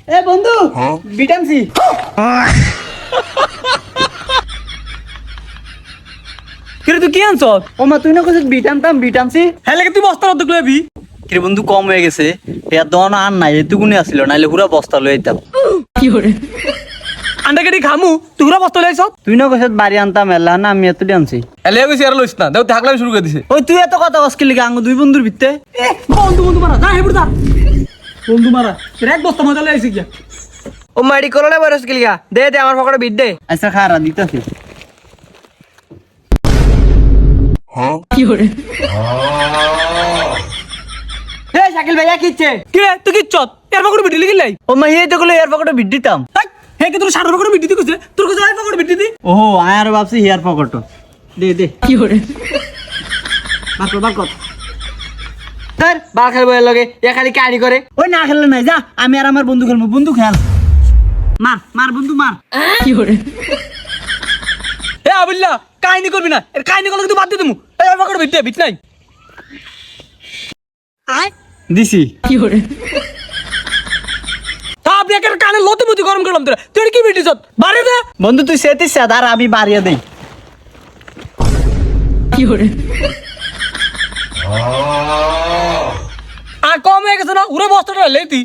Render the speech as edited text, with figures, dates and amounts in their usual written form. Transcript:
এ বন্ধু বিটামসি কিরে তুই কি আনছ? ও মা তুই না কইছিস বিটামসি হ্যাঁ লাগে তুই বস্তার অর্ধেক লইবি। কিরে বন্ধু কম হয়ে গেছে এর দন আর নাই এটুকুনি আসিল নাইলে পুরা বস্তা লই আইতাম আন্ডা কেটে খামু তুই পুরা বস্তা লইছ। তুই না কইছিস বাড়ি আনতাম এলা না আমি এতটি আনছি এলে কইছি আর লইছ না দেও থাকলাম শুরু করে দিছে। ওই তুই এত কথা কসকে লিগা আঙ্গ দুই বন্ধুর ভিত্তে বন্ধু বন্ধু মারা যা হেবুড় যা বন্ধু মারা তোর এক বস্তা মজা লইছি কি ও মাইডি করলে বরস গিলিয়া দে দে আমার পকেটে বিট দে। আচ্ছা খারা দিতেছি হে শাকিল ভাইয়া কিচ্ছে? কিরে তুই কি চত এর পকেটে বিটি লিখি লাই। ও মা এই তো গুলো এর পকেটে বিট দিতাম হে কি তোর সাড়ে পকেটে বিটি দি কইছে তোর কইছে আই পকেটে বিটি দি। ওহো আয়ার ভাবছি হেয়ার পকেট দে দে বাকর স্যার বাল খেলবো এর লগে এ খালি কাহিনী করে। ওই না খেললে নাই যা আমি আর আমার বন্ধু খেলবো বন্ধু খেল মার মার বন্ধু মার এ আবিল্লা কাহিনী করবি না এর কাহিনী করলে তুই বাদ দিয়ে দিমু। এই পকেটে বিটি বিট নাই দিছি আপনি একের কানে লতি মতি গরম করলাম তোরা তুই কি বিটি চত বাড়ি দে। বন্ধু তুই সেতিস আর আমি বাড়িয়ে দেই আর কম হয়ে গেছে না উড়ে বস্তাটা লেতি